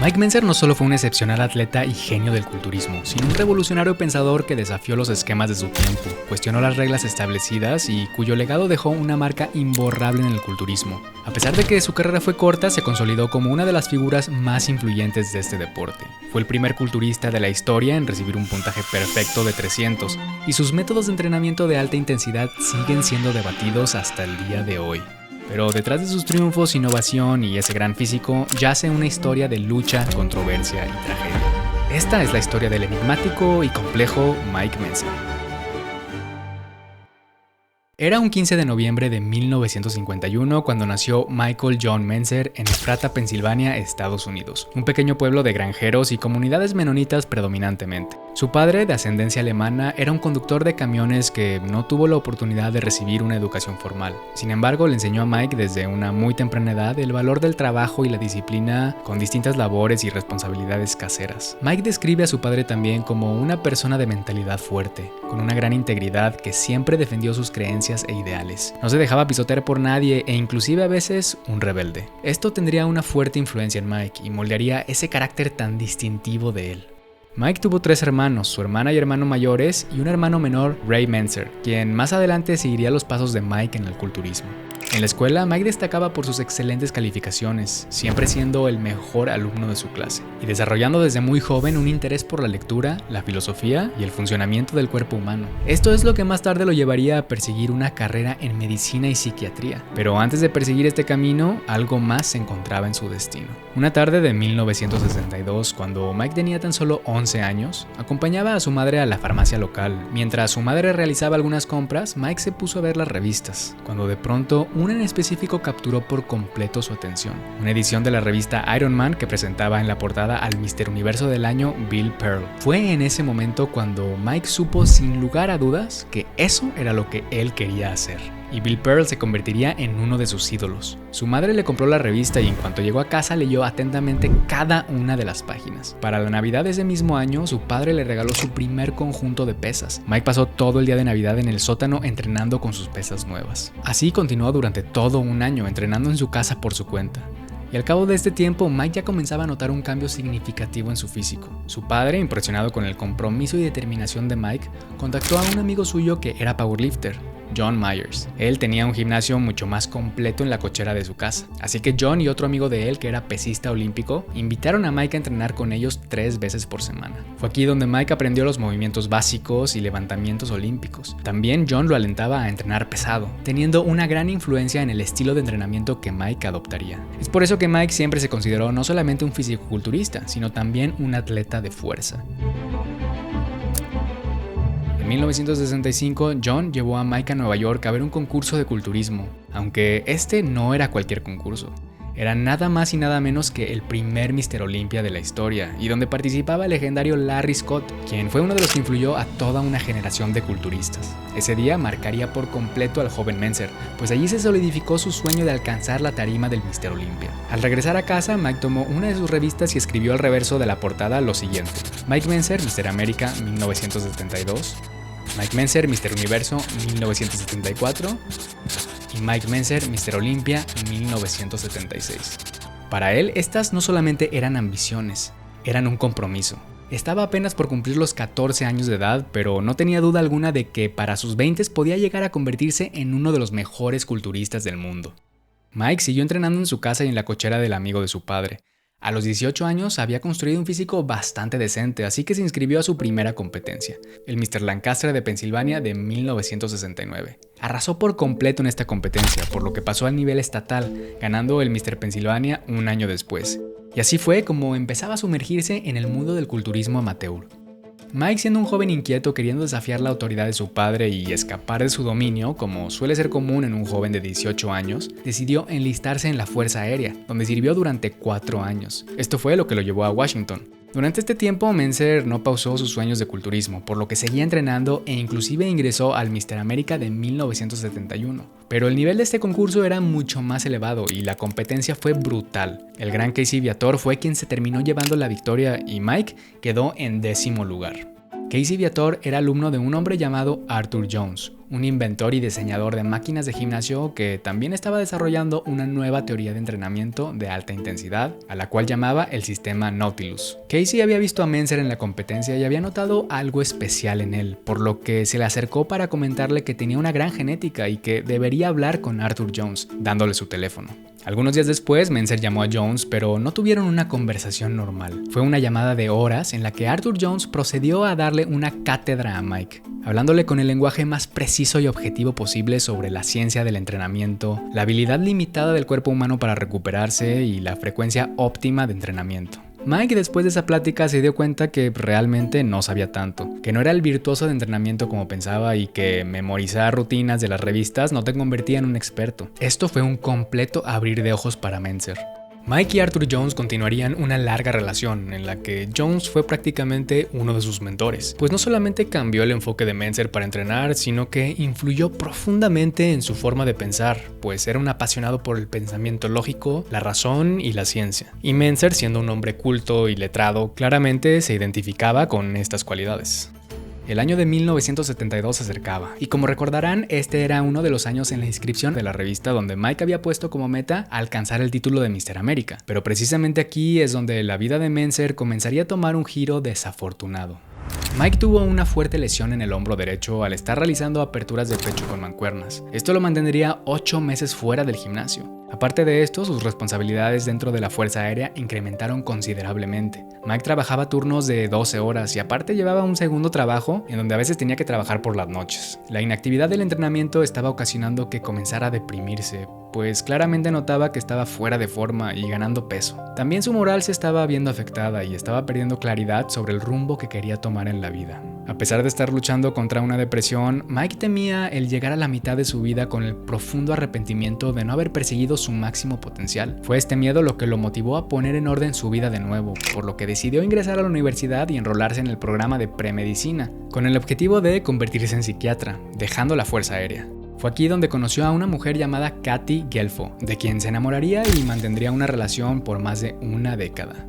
Mike Mentzer no solo fue un excepcional atleta y genio del culturismo, sino un revolucionario pensador que desafió los esquemas de su tiempo, cuestionó las reglas establecidas y cuyo legado dejó una marca imborrable en el culturismo. A pesar de que su carrera fue corta, se consolidó como una de las figuras más influyentes de este deporte. Fue el primer culturista de la historia en recibir un puntaje perfecto de 300, y sus métodos de entrenamiento de alta intensidad siguen siendo debatidos hasta el día de hoy. Pero detrás de sus triunfos, innovación y ese gran físico, yace una historia de lucha, controversia y tragedia. Esta es la historia del enigmático y complejo Mike Mentzer. Era un 15 de noviembre de 1951 cuando nació Michael John Mentzer en Ephrata, Pensilvania, Estados Unidos, un pequeño pueblo de granjeros y comunidades menonitas predominantemente. Su padre, de ascendencia alemana, era un conductor de camiones que no tuvo la oportunidad de recibir una educación formal. Sin embargo, le enseñó a Mike desde una muy temprana edad el valor del trabajo y la disciplina con distintas labores y responsabilidades caseras. Mike describe a su padre también como una persona de mentalidad fuerte, con una gran integridad que siempre defendió sus creencias e ideales. No se dejaba pisotear por nadie e inclusive a veces un rebelde. Esto tendría una fuerte influencia en Mike y moldearía ese carácter tan distintivo de él. Mike tuvo 3 hermanos, su hermana y hermano mayores y un hermano menor, Ray Mentzer, quien más adelante seguiría los pasos de Mike en el culturismo. En la escuela, Mike destacaba por sus excelentes calificaciones, siempre siendo el mejor alumno de su clase, y desarrollando desde muy joven un interés por la lectura, la filosofía y el funcionamiento del cuerpo humano. Esto es lo que más tarde lo llevaría a perseguir una carrera en medicina y psiquiatría, pero antes de perseguir este camino, algo más se encontraba en su destino. Una tarde de 1962, cuando Mike tenía tan solo 11 años, acompañaba a su madre a la farmacia local. Mientras su madre realizaba algunas compras, Mike se puso a ver las revistas, cuando de pronto una en específico capturó por completo su atención. Una edición de la revista Iron Man que presentaba en la portada al Mr. Universo del año Bill Pearl. Fue en ese momento cuando Mike supo sin lugar a dudas que eso era lo que él quería hacer. Y Bill Pearl se convertiría en uno de sus ídolos. Su madre le compró la revista y en cuanto llegó a casa leyó atentamente cada una de las páginas. Para la Navidad de ese mismo año, su padre le regaló su primer conjunto de pesas. Mike pasó todo el día de Navidad en el sótano entrenando con sus pesas nuevas. Así continuó durante todo un año entrenando en su casa por su cuenta. Y al cabo de este tiempo, Mike ya comenzaba a notar un cambio significativo en su físico. Su padre, impresionado con el compromiso y determinación de Mike, contactó a un amigo suyo que era powerlifter, John Myers. Él tenía un gimnasio mucho más completo en la cochera de su casa, así que John y otro amigo de él, que era pesista olímpico, invitaron a Mike a entrenar con ellos 3 veces por semana. Fue aquí donde Mike aprendió los movimientos básicos y levantamientos olímpicos. También John lo alentaba a entrenar pesado, teniendo una gran influencia en el estilo de entrenamiento que Mike adoptaría. Es por eso que Mike siempre se consideró no solamente un fisicoculturista, sino también un atleta de fuerza. En 1965, John llevó a Mike a Nueva York a ver un concurso de culturismo, aunque este no era cualquier concurso. Era nada más y nada menos que el primer Mr. Olympia de la historia, y donde participaba el legendario Larry Scott, quien fue uno de los que influyó a toda una generación de culturistas. Ese día marcaría por completo al joven Mentzer, pues allí se solidificó su sueño de alcanzar la tarima del Mr. Olympia. Al regresar a casa, Mike tomó una de sus revistas y escribió al reverso de la portada lo siguiente: Mike Mentzer, Mr. América, 1972. Mike Mentzer, Mr. Universo, 1974. Y Mike Mentzer, Mr. Olympia, 1976. Para él, estas no solamente eran ambiciones, eran un compromiso. Estaba apenas por cumplir los 14 años de edad, pero no tenía duda alguna de que para sus 20 podía llegar a convertirse en uno de los mejores culturistas del mundo. Mike siguió entrenando en su casa y en la cochera del amigo de su padre. A los 18 años había construido un físico bastante decente, así que se inscribió a su primera competencia, el Mr. Lancaster de Pensilvania de 1969. Arrasó por completo en esta competencia, por lo que pasó al nivel estatal, ganando el Mr. Pensilvania un año después. Y así fue como empezaba a sumergirse en el mundo del culturismo amateur. Mike, siendo un joven inquieto queriendo desafiar la autoridad de su padre y escapar de su dominio, como suele ser común en un joven de 18 años, decidió enlistarse en la Fuerza Aérea, donde sirvió durante 4 años. Esto fue lo que lo llevó a Washington. Durante este tiempo, Mentzer no pausó sus sueños de culturismo, por lo que seguía entrenando e inclusive ingresó al Mr. América de 1971. Pero el nivel de este concurso era mucho más elevado y la competencia fue brutal. El gran Casey Viator fue quien se terminó llevando la victoria y Mike quedó en 10º lugar. Casey Viator era alumno de un hombre llamado Arthur Jones, un inventor y diseñador de máquinas de gimnasio que también estaba desarrollando una nueva teoría de entrenamiento de alta intensidad, a la cual llamaba el sistema Nautilus. Casey había visto a Mentzer en la competencia y había notado algo especial en él, por lo que se le acercó para comentarle que tenía una gran genética y que debería hablar con Arthur Jones, dándole su teléfono. Algunos días después, Mentzer llamó a Jones, pero no tuvieron una conversación normal. Fue una llamada de horas en la que Arthur Jones procedió a darle una cátedra a Mike, hablándole con el lenguaje más preciso y objetivo posible sobre la ciencia del entrenamiento, la habilidad limitada del cuerpo humano para recuperarse y la frecuencia óptima de entrenamiento. Mike, después de esa plática, se dio cuenta que realmente no sabía tanto, que no era el virtuoso de entrenamiento como pensaba y que memorizar rutinas de las revistas no te convertía en un experto. Esto fue un completo abrir de ojos para Mentzer. Mike y Arthur Jones continuarían una larga relación en la que Jones fue prácticamente uno de sus mentores, pues no solamente cambió el enfoque de Mentzer para entrenar, sino que influyó profundamente en su forma de pensar, pues era un apasionado por el pensamiento lógico, la razón y la ciencia. Y Mentzer, siendo un hombre culto y letrado, claramente se identificaba con estas cualidades. El año de 1972 se acercaba, y como recordarán, este era uno de los años en la inscripción de la revista donde Mike había puesto como meta alcanzar el título de Mr. América. Pero precisamente aquí es donde la vida de Mentzer comenzaría a tomar un giro desafortunado. Mike tuvo una fuerte lesión en el hombro derecho al estar realizando aperturas de pecho con mancuernas. Esto lo mantendría 8 meses fuera del gimnasio. Aparte de esto, sus responsabilidades dentro de la Fuerza Aérea incrementaron considerablemente. Mike trabajaba turnos de 12 horas y aparte llevaba un segundo trabajo en donde a veces tenía que trabajar por las noches. La inactividad del entrenamiento estaba ocasionando que comenzara a deprimirse, pues claramente notaba que estaba fuera de forma y ganando peso. También su moral se estaba viendo afectada y estaba perdiendo claridad sobre el rumbo que quería tomar en la vida. A pesar de estar luchando contra una depresión, Mike temía el llegar a la mitad de su vida con el profundo arrepentimiento de no haber perseguido su máximo potencial. Fue este miedo lo que lo motivó a poner en orden su vida de nuevo, por lo que decidió ingresar a la universidad y enrolarse en el programa de premedicina, con el objetivo de convertirse en psiquiatra, dejando la Fuerza Aérea. Fue aquí donde conoció a una mujer llamada Kathy Gelfo, de quien se enamoraría y mantendría una relación por más de una década.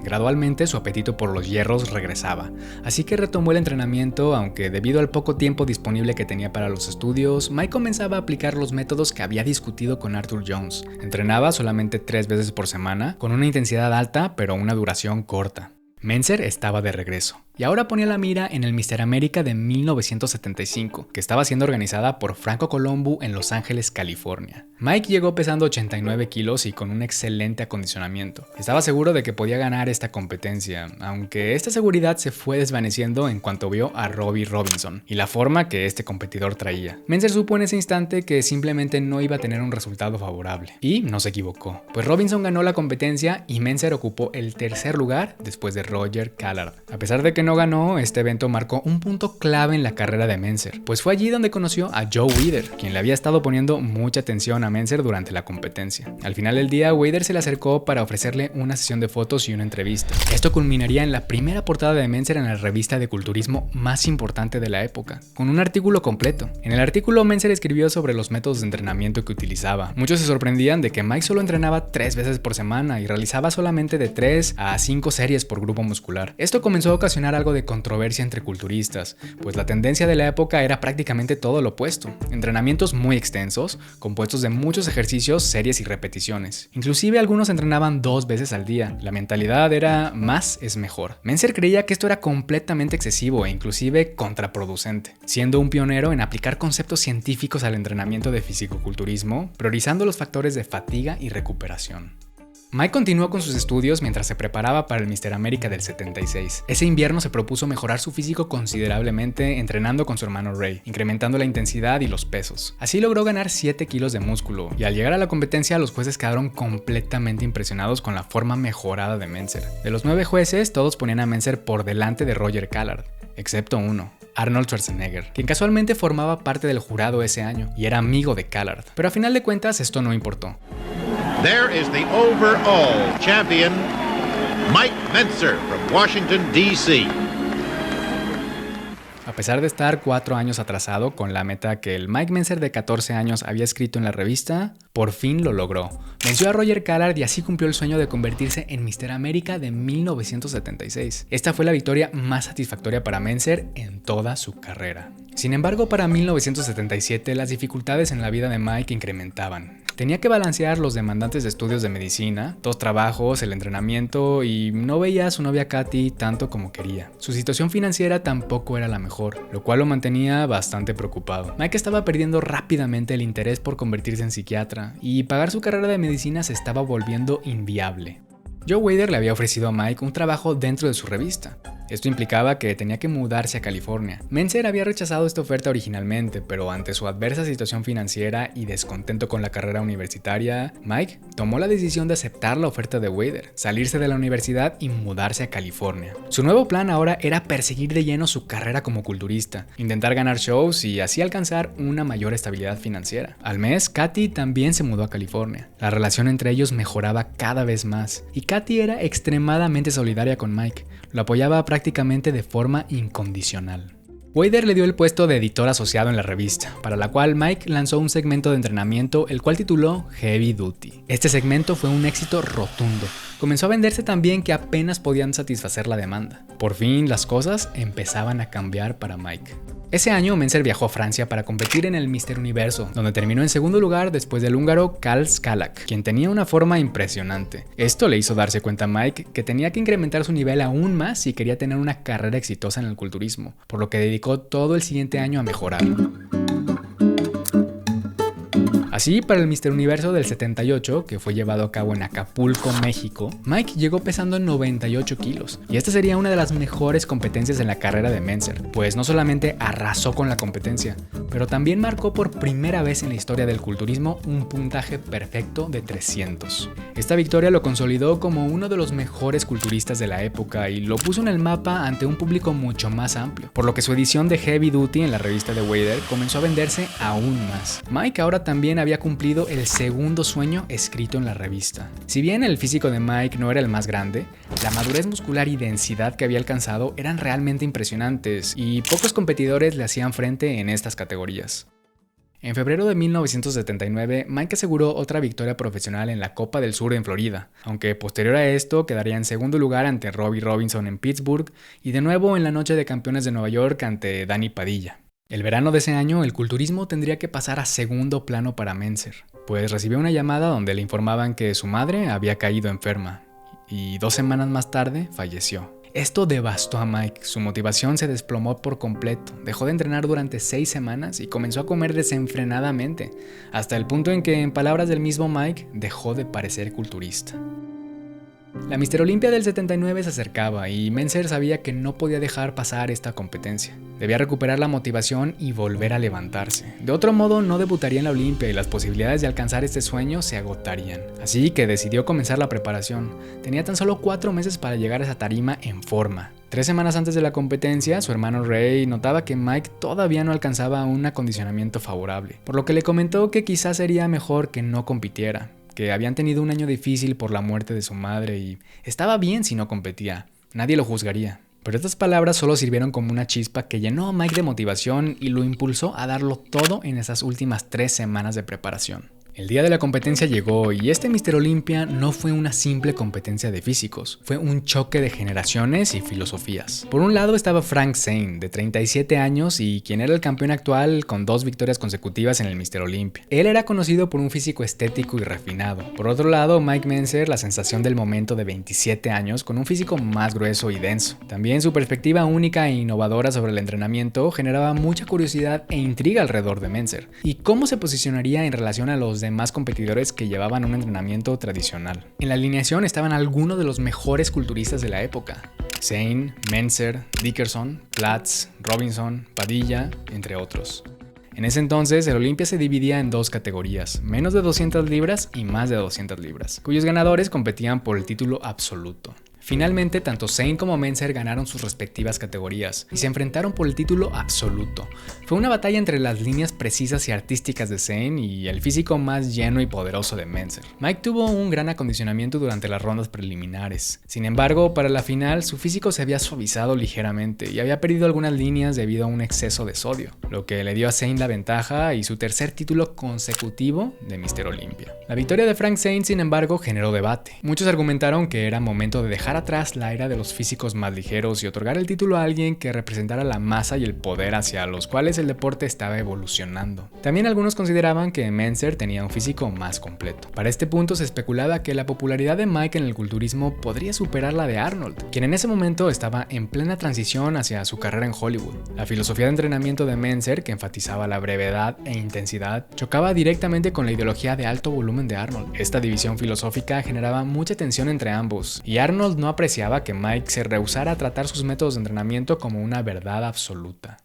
Gradualmente su apetito por los hierros regresaba, así que retomó el entrenamiento, aunque debido al poco tiempo disponible que tenía para los estudios, Mike comenzaba a aplicar los métodos que había discutido con Arthur Jones. Entrenaba solamente 3 veces por semana, con una intensidad alta pero una duración corta. Mentzer estaba de regreso, y ahora ponía la mira en el Mr. América de 1975, que estaba siendo organizada por Franco Colombo en Los Ángeles, California. Mike llegó pesando 89 kilos y con un excelente acondicionamiento. Estaba seguro de que podía ganar esta competencia, aunque esta seguridad se fue desvaneciendo en cuanto vio a Robbie Robinson y la forma que este competidor traía. Mentzer supo en ese instante que simplemente no iba a tener un resultado favorable, y no se equivocó, pues Robinson ganó la competencia y Mentzer ocupó el tercer lugar después de Roger Callard. A pesar de que no ganó, este evento marcó un punto clave en la carrera de Mentzer, pues fue allí donde conoció a Joe Weider, quien le había estado poniendo mucha atención a Mentzer durante la competencia. Al final del día, Weider se le acercó para ofrecerle una sesión de fotos y una entrevista. Esto culminaría en la primera portada de Mentzer en la revista de culturismo más importante de la época, con un artículo completo. En el artículo, Mentzer escribió sobre los métodos de entrenamiento que utilizaba. Muchos se sorprendían de que Mike solo entrenaba 3 veces por semana y realizaba solamente de 3 a 5 series por grupo muscular. Esto comenzó a ocasionar algo de controversia entre culturistas, pues la tendencia de la época era prácticamente todo lo opuesto: entrenamientos muy extensos, compuestos de muchos ejercicios, series y repeticiones. Inclusive algunos entrenaban 2 veces al día. La mentalidad era más es mejor. Mentzer creía que esto era completamente excesivo e inclusive contraproducente, siendo un pionero en aplicar conceptos científicos al entrenamiento de fisicoculturismo, priorizando los factores de fatiga y recuperación. Mike continuó con sus estudios mientras se preparaba para el Mr. América del 76. Ese invierno se propuso mejorar su físico considerablemente entrenando con su hermano Ray, incrementando la intensidad y los pesos. Así logró ganar 7 kilos de músculo, y al llegar a la competencia los jueces quedaron completamente impresionados con la forma mejorada de Mentzer. De los 9 jueces, todos ponían a Mentzer por delante de Roger Callard, excepto uno: Arnold Schwarzenegger, quien casualmente formaba parte del jurado ese año y era amigo de Callard. Pero a final de cuentas esto no importó. There is the overall champion, Mike Mentzer from Washington, D.C. A pesar de estar 4 años atrasado con la meta que el Mike Mentzer de 14 años había escrito en la revista, por fin lo logró. Venció a Roger Callard y así cumplió el sueño de convertirse en Mr. América de 1976. Esta fue la victoria más satisfactoria para Mentzer en toda su carrera. Sin embargo, para 1977 las dificultades en la vida de Mike incrementaban. Tenía que balancear los demandantes estudios de medicina, 2 trabajos, el entrenamiento y no veía a su novia Katy tanto como quería. Su situación financiera tampoco era la mejor, lo cual lo mantenía bastante preocupado. Mike estaba perdiendo rápidamente el interés por convertirse en psiquiatra y pagar su carrera de medicina se estaba volviendo inviable. Joe Weider le había ofrecido a Mike un trabajo dentro de su revista. Esto implicaba que tenía que mudarse a California. Mentzer había rechazado esta oferta originalmente, pero ante su adversa situación financiera y descontento con la carrera universitaria, Mike tomó la decisión de aceptar la oferta de Weider, salirse de la universidad y mudarse a California. Su nuevo plan ahora era perseguir de lleno su carrera como culturista, intentar ganar shows y así alcanzar una mayor estabilidad financiera. Al mes, Katy también se mudó a California. La relación entre ellos mejoraba cada vez más y Katy era extremadamente solidaria con Mike. Lo apoyaba prácticamente de forma incondicional. Weider le dio el puesto de editor asociado en la revista, para la cual Mike lanzó un segmento de entrenamiento el cual tituló Heavy Duty. Este segmento fue un éxito rotundo. Comenzó a venderse tan bien que apenas podían satisfacer la demanda. Por fin las cosas empezaban a cambiar para Mike. Ese año Mentzer viajó a Francia para competir en el Mr. Universo, donde terminó en segundo lugar después del húngaro Karl Skalak, quien tenía una forma impresionante. Esto le hizo darse cuenta a Mike que tenía que incrementar su nivel aún más si quería tener una carrera exitosa en el culturismo, por lo que dedicó todo el siguiente año a mejorarlo. Así, para el Mr. Universo del 78, que fue llevado a cabo en Acapulco, México, Mike llegó pesando 98 kilos, y esta sería una de las mejores competencias en la carrera de Mentzer, pues no solamente arrasó con la competencia, pero también marcó por primera vez en la historia del culturismo un puntaje perfecto de 300. Esta victoria lo consolidó como uno de los mejores culturistas de la época y lo puso en el mapa ante un público mucho más amplio, por lo que su edición de Heavy Duty en la revista de Weider comenzó a venderse aún más. Mike ahora también había cumplido el segundo sueño escrito en la revista. Si bien el físico de Mike no era el más grande, la madurez muscular y densidad que había alcanzado eran realmente impresionantes y pocos competidores le hacían frente en estas categorías. En febrero de 1979, Mike aseguró otra victoria profesional en la Copa del Sur en Florida, aunque posterior a esto quedaría en segundo lugar ante Robbie Robinson en Pittsburgh y de nuevo en la Noche de Campeones de Nueva York ante Danny Padilla. El verano de ese año, el culturismo tendría que pasar a segundo plano para Mentzer, pues recibió una llamada donde le informaban que su madre había caído enferma y 2 semanas más tarde falleció. Esto devastó a Mike, su motivación se desplomó por completo, dejó de entrenar durante 6 semanas y comenzó a comer desenfrenadamente, hasta el punto en que, en palabras del mismo Mike, dejó de parecer culturista. La Mr. Olympia del 79 se acercaba y Mentzer sabía que no podía dejar pasar esta competencia. Debía recuperar la motivación y volver a levantarse. De otro modo, no debutaría en la Olympia y las posibilidades de alcanzar este sueño se agotarían. Así que decidió comenzar la preparación. Tenía tan solo 4 meses para llegar a esa tarima en forma. 3 semanas antes de la competencia, su hermano Ray notaba que Mike todavía no alcanzaba un acondicionamiento favorable, por lo que le comentó que quizás sería mejor que no compitiera, que habían tenido un año difícil por la muerte de su madre y estaba bien si no competía, nadie lo juzgaría. Pero estas palabras solo sirvieron como una chispa que llenó a Mike de motivación y lo impulsó a darlo todo en esas últimas 3 semanas de preparación. El día de la competencia llegó y este Mr. Olympia no fue una simple competencia de físicos, fue un choque de generaciones y filosofías. Por un lado estaba Frank Zane, de 37 años y quien era el campeón actual con 2 victorias consecutivas en el Mr. Olympia. Él era conocido por un físico estético y refinado. Por otro lado, Mike Mentzer, la sensación del momento de 27 años con un físico más grueso y denso. También su perspectiva única e innovadora sobre el entrenamiento generaba mucha curiosidad e intriga alrededor de Mentzer. ¿Y cómo se posicionaría en relación a los demás competidores que llevaban un entrenamiento tradicional? En la alineación estaban algunos de los mejores culturistas de la época: Zane, Mentzer, Dickerson, Platz, Robinson, Padilla, entre otros. En ese entonces, el Olympia se dividía en 2 categorías, menos de 200 libras y más de 200 libras, cuyos ganadores competían por el título absoluto. Finalmente, tanto Zane como Mentzer ganaron sus respectivas categorías y se enfrentaron por el título absoluto. Fue una batalla entre las líneas precisas y artísticas de Zane y el físico más lleno y poderoso de Mentzer. Mike tuvo un gran acondicionamiento durante las rondas preliminares. Sin embargo, para la final, su físico se había suavizado ligeramente y había perdido algunas líneas debido a un exceso de sodio, lo que le dio a Zane la ventaja y su tercer título consecutivo de Mr. Olympia. La victoria de Frank Zane, sin embargo, generó debate. Muchos argumentaron que era momento de dejar atrás la era de los físicos más ligeros y otorgar el título a alguien que representara la masa y el poder hacia los cuales el deporte estaba evolucionando. También algunos consideraban que Mentzer tenía un físico más completo. Para este punto se especulaba que la popularidad de Mike en el culturismo podría superar la de Arnold, quien en ese momento estaba en plena transición hacia su carrera en Hollywood. La filosofía de entrenamiento de Mentzer, que enfatizaba la brevedad e intensidad, chocaba directamente con la ideología de alto volumen de Arnold. Esta división filosófica generaba mucha tensión entre ambos, y Arnold no apreciaba que Mike se rehusara a tratar sus métodos de entrenamiento como una verdad absoluta.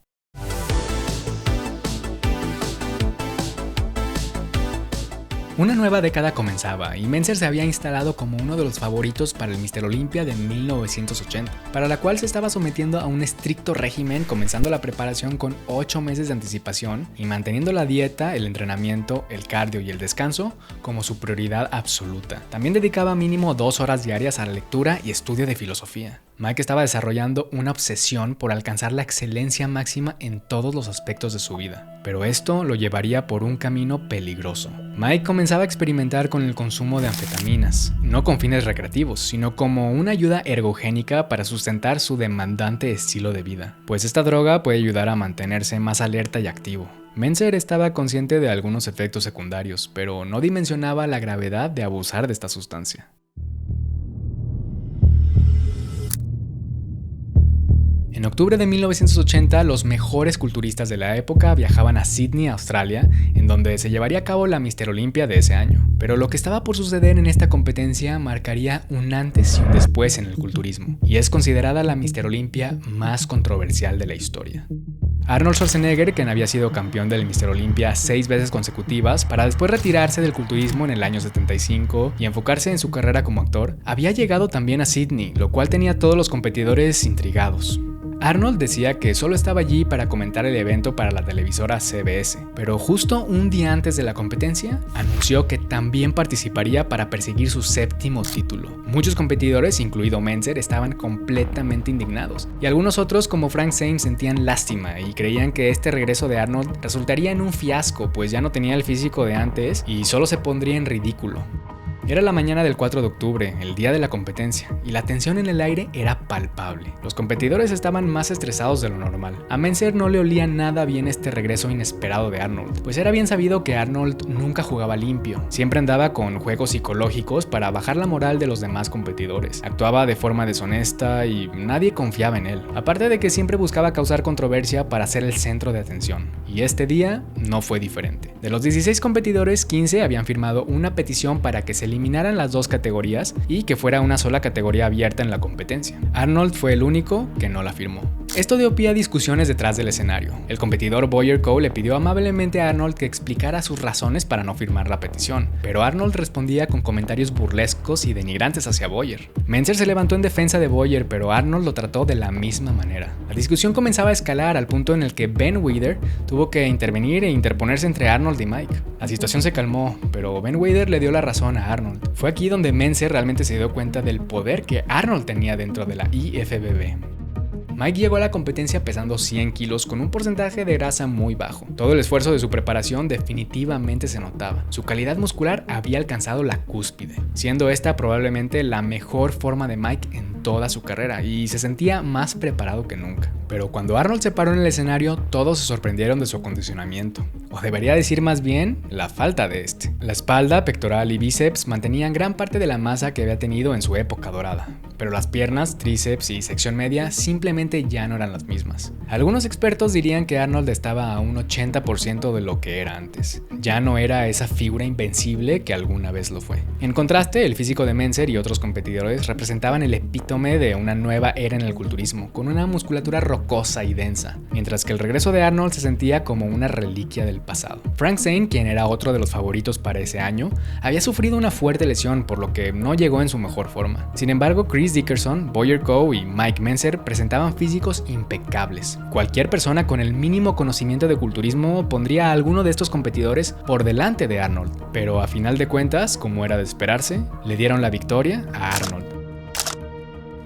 Una nueva década comenzaba y Mentzer se había instalado como uno de los favoritos para el Mr. Olympia de 1980, para la cual se estaba sometiendo a un estricto régimen, comenzando la preparación con 8 meses de anticipación y manteniendo la dieta, el entrenamiento, el cardio y el descanso como su prioridad absoluta. También dedicaba mínimo 2 horas diarias a la lectura y estudio de filosofía. Mike estaba desarrollando una obsesión por alcanzar la excelencia máxima en todos los aspectos de su vida, pero esto lo llevaría por un camino peligroso. Mike comenzaba a experimentar con el consumo de anfetaminas, no con fines recreativos, sino como una ayuda ergogénica para sustentar su demandante estilo de vida, pues esta droga puede ayudar a mantenerse más alerta y activo. Mentzer estaba consciente de algunos efectos secundarios, pero no dimensionaba la gravedad de abusar de esta sustancia. En octubre de 1980, los mejores culturistas de la época viajaban a Sydney, Australia, en donde se llevaría a cabo la Mr. Olympia de ese año. Pero lo que estaba por suceder en esta competencia marcaría un antes y un después en el culturismo, y es considerada la Mr. Olympia más controversial de la historia. Arnold Schwarzenegger, quien había sido campeón del Mr. Olympia 6 veces consecutivas, para después retirarse del culturismo en el año 75 y enfocarse en su carrera como actor, había llegado también a Sydney, lo cual tenía a todos los competidores intrigados. Arnold decía que solo estaba allí para comentar el evento para la televisora CBS, pero justo un día antes de la competencia, anunció que también participaría para perseguir su 7º título. Muchos competidores, incluido Mentzer, estaban completamente indignados, y algunos otros, como Frank Zane, sentían lástima y creían que este regreso de Arnold resultaría en un fiasco, pues ya no tenía el físico de antes y solo se pondría en ridículo. Era la mañana del 4 de octubre, el día de la competencia, y la tensión en el aire era palpable. Los competidores estaban más estresados de lo normal. A Mentzer no le olía nada bien este regreso inesperado de Arnold, pues era bien sabido que Arnold nunca jugaba limpio. Siempre andaba con juegos psicológicos para bajar la moral de los demás competidores. Actuaba de forma deshonesta y nadie confiaba en él. Aparte de que siempre buscaba causar controversia para ser el centro de atención. Y este día no fue diferente. De los 16 competidores, 15 habían firmado una petición para que se eliminaran las 2 categorías y que fuera una sola categoría abierta en la competencia. Arnold fue el único que no la firmó. Esto dio pie a discusiones detrás del escenario. El competidor Boyer Coe le pidió amablemente a Arnold que explicara sus razones para no firmar la petición, pero Arnold respondía con comentarios burlescos y denigrantes hacia Boyer. Mentzer se levantó en defensa de Boyer, pero Arnold lo trató de la misma manera. La discusión comenzaba a escalar al punto en el que Ben Weider tuvo que intervenir e interponerse entre Arnold y Mike. La situación se calmó, pero Ben Weider le dio la razón a Arnold. Fue aquí donde Mentzer realmente se dio cuenta del poder que Arnold tenía dentro de la IFBB. Mike llegó a la competencia pesando 100 kilos con un porcentaje de grasa muy bajo. Todo el esfuerzo de su preparación definitivamente se notaba. Su calidad muscular había alcanzado la cúspide, siendo esta probablemente la mejor forma de Mike en toda su carrera y se sentía más preparado que nunca. Pero cuando Arnold se paró en el escenario, todos se sorprendieron de su acondicionamiento, o debería decir más bien, la falta de este. La espalda, pectoral y bíceps mantenían gran parte de la masa que había tenido en su época dorada, pero las piernas, tríceps y sección media simplemente ya no eran las mismas. Algunos expertos dirían que Arnold estaba a un 80% de lo que era antes. Ya no era esa figura invencible que alguna vez lo fue. En contraste, el físico de Mentzer y otros competidores representaban el epítome de una nueva era en el culturismo, con una musculatura rocosa y densa, mientras que el regreso de Arnold se sentía como una reliquia del pasado. Frank Zane, quien era otro de los favoritos para ese año, había sufrido una fuerte lesión, por lo que no llegó en su mejor forma. Sin embargo, Chris Chris Dickerson, Boyer Coe y Mike Mentzer presentaban físicos impecables. Cualquier persona con el mínimo conocimiento de culturismo pondría a alguno de estos competidores por delante de Arnold, pero a final de cuentas, como era de esperarse, le dieron la victoria a Arnold.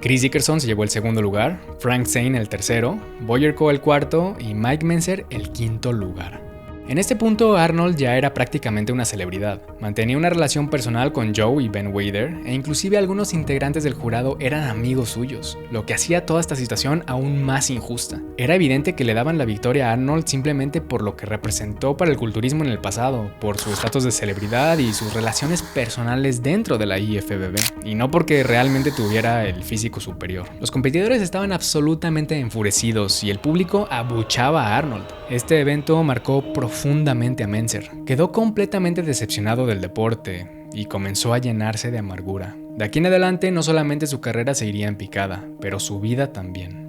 Chris Dickerson se llevó el segundo lugar, Frank Zane el tercero, Boyer Coe el cuarto y Mike Mentzer el quinto lugar. En este punto, Arnold ya era prácticamente una celebridad. Mantenía una relación personal con Joe y Ben Weider, e inclusive algunos integrantes del jurado eran amigos suyos, lo que hacía toda esta situación aún más injusta. Era evidente que le daban la victoria a Arnold simplemente por lo que representó para el culturismo en el pasado, por su estatus de celebridad y sus relaciones personales dentro de la IFBB, y no porque realmente tuviera el físico superior. Los competidores estaban absolutamente enfurecidos y el público abuchaba a Arnold. Este evento marcó profundamente a Mentzer. Quedó completamente decepcionado del deporte y comenzó a llenarse de amargura. De aquí en adelante no solamente su carrera se iría en picada, pero su vida también.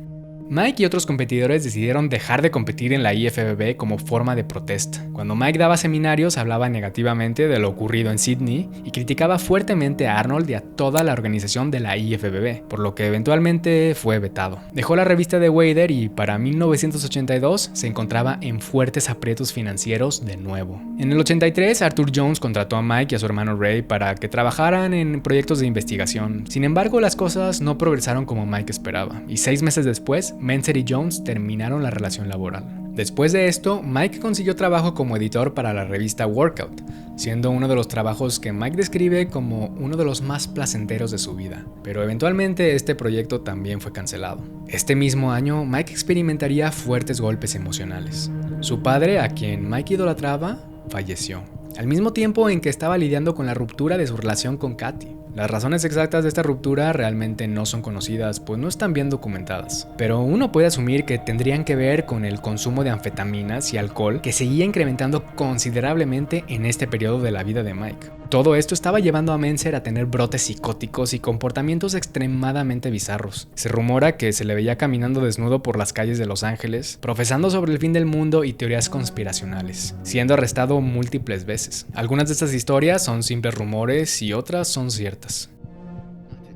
Mike y otros competidores decidieron dejar de competir en la IFBB como forma de protesta. Cuando Mike daba seminarios, hablaba negativamente de lo ocurrido en Sydney y criticaba fuertemente a Arnold y a toda la organización de la IFBB, por lo que eventualmente fue vetado. Dejó la revista de Weider y para 1982 se encontraba en fuertes aprietos financieros de nuevo. En el 83, Arthur Jones contrató a Mike y a su hermano Ray para que trabajaran en proyectos de investigación. Sin embargo, las cosas no progresaron como Mike esperaba, y 6 meses después, Mentzer y Jones terminaron la relación laboral. Después de esto, Mike consiguió trabajo como editor para la revista Workout, siendo uno de los trabajos que Mike describe como uno de los más placenteros de su vida. Pero eventualmente este proyecto también fue cancelado. Este mismo año, Mike experimentaría fuertes golpes emocionales. Su padre, a quien Mike idolatraba, falleció, al mismo tiempo en que estaba lidiando con la ruptura de su relación con Katy. Las razones exactas de esta ruptura realmente no son conocidas, pues no están bien documentadas, pero uno puede asumir que tendrían que ver con el consumo de anfetaminas y alcohol que seguía incrementando considerablemente en este periodo de la vida de Mike. Todo esto estaba llevando a Mentzer a tener brotes psicóticos y comportamientos extremadamente bizarros. Se rumora que se le veía caminando desnudo por las calles de Los Ángeles, profesando sobre el fin del mundo y teorías conspiracionales, siendo arrestado múltiples veces. Algunas de estas historias son simples rumores y otras son ciertas.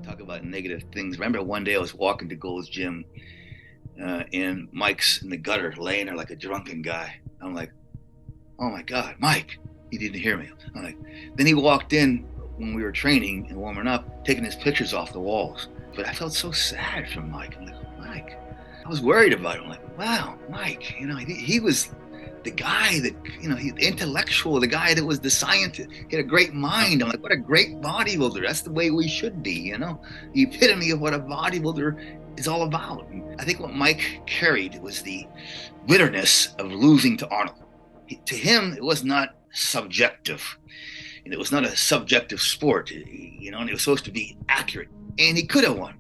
Talk about negative things. Remember one day I was walking to Gold's Gym and Mike's in the gutter laying there like a drunken guy. I'm like, oh my God, Mike. He didn't hear me. I'm like, then he walked in when we were training and warming up, taking his pictures off the walls. But I felt so sad for Mike. I'm like, Mike. I was worried about him. I'm like, wow, Mike. You know, he was the guy that, you know, he's intellectual, the guy that was the scientist. He had a great mind. I'm like, what a great bodybuilder. That's the way we should be, you know? The epitome of what a bodybuilder is all about. And I think what Mike carried was the bitterness of losing to Arnold. To him, it was not subjective. And it was not a subjective sport, you know, and it was supposed to be accurate. And he could have won.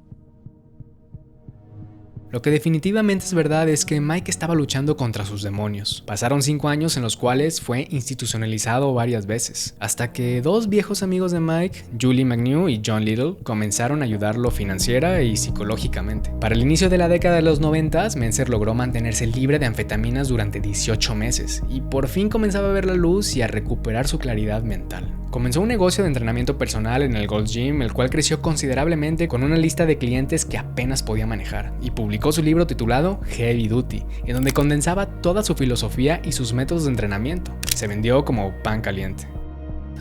Lo que definitivamente es verdad es que Mike estaba luchando contra sus demonios. Pasaron 5 años en los cuales fue institucionalizado varias veces, hasta que 2 viejos amigos de Mike, Julie McNew y John Little, comenzaron a ayudarlo financiera y psicológicamente. Para el inicio de la década de los 90, Mentzer logró mantenerse libre de anfetaminas durante 18 meses y por fin comenzaba a ver la luz y a recuperar su claridad mental. Comenzó un negocio de entrenamiento personal en el Gold's Gym, el cual creció considerablemente con una lista de clientes que apenas podía manejar, y publicó su libro titulado Heavy Duty, en donde condensaba toda su filosofía y sus métodos de entrenamiento. Se vendió como pan caliente.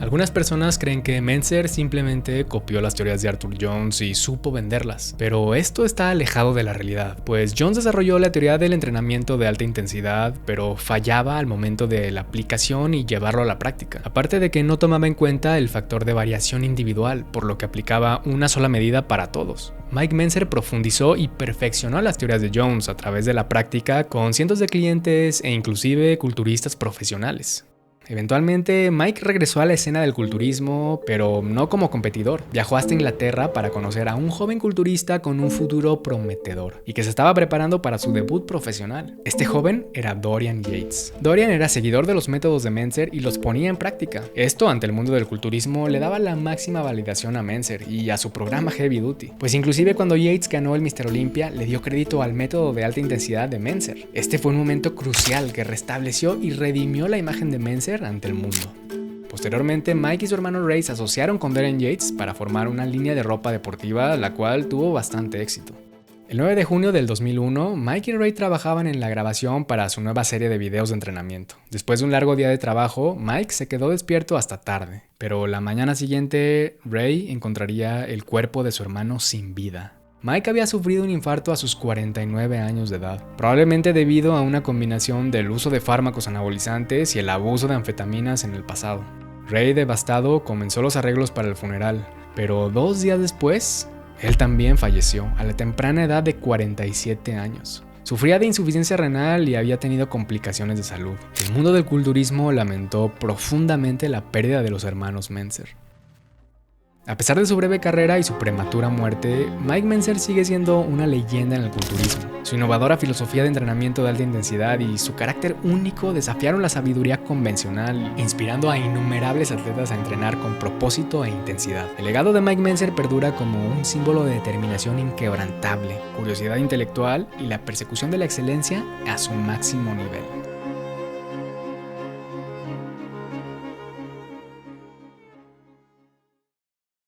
Algunas personas creen que Mentzer simplemente copió las teorías de Arthur Jones y supo venderlas, pero esto está alejado de la realidad, pues Jones desarrolló la teoría del entrenamiento de alta intensidad, pero fallaba al momento de la aplicación y llevarlo a la práctica, aparte de que no tomaba en cuenta el factor de variación individual, por lo que aplicaba una sola medida para todos. Mike Mentzer profundizó y perfeccionó las teorías de Jones a través de la práctica con cientos de clientes e inclusive culturistas profesionales. Eventualmente, Mike regresó a la escena del culturismo, pero no como competidor. Viajó hasta Inglaterra para conocer a un joven culturista con un futuro prometedor y que se estaba preparando para su debut profesional. Este joven era Dorian Yates. Dorian era seguidor de los métodos de Mentzer y los ponía en práctica. Esto, ante el mundo del culturismo, le daba la máxima validación a Mentzer y a su programa Heavy Duty, pues inclusive cuando Yates ganó el Mr. Olympia, le dio crédito al método de alta intensidad de Mentzer. Este fue un momento crucial que restableció y redimió la imagen de Mentzer ante el mundo. Posteriormente, Mike y su hermano Ray se asociaron con Darren Yates para formar una línea de ropa deportiva, la cual tuvo bastante éxito. El 9 de junio del 2001, Mike y Ray trabajaban en la grabación para su nueva serie de videos de entrenamiento. Después de un largo día de trabajo, Mike se quedó despierto hasta tarde, pero la mañana siguiente, Ray encontraría el cuerpo de su hermano sin vida. Mike había sufrido un infarto a sus 49 años de edad, probablemente debido a una combinación del uso de fármacos anabolizantes y el abuso de anfetaminas en el pasado. Ray, devastado, comenzó los arreglos para el funeral, pero 2 días después, él también falleció a la temprana edad de 47 años. Sufría de insuficiencia renal y había tenido complicaciones de salud. El mundo del culturismo lamentó profundamente la pérdida de los hermanos Mentzer. A pesar de su breve carrera y su prematura muerte, Mike Mentzer sigue siendo una leyenda en el culturismo. Su innovadora filosofía de entrenamiento de alta intensidad y su carácter único desafiaron la sabiduría convencional, inspirando a innumerables atletas a entrenar con propósito e intensidad. El legado de Mike Mentzer perdura como un símbolo de determinación inquebrantable, curiosidad intelectual y la persecución de la excelencia a su máximo nivel.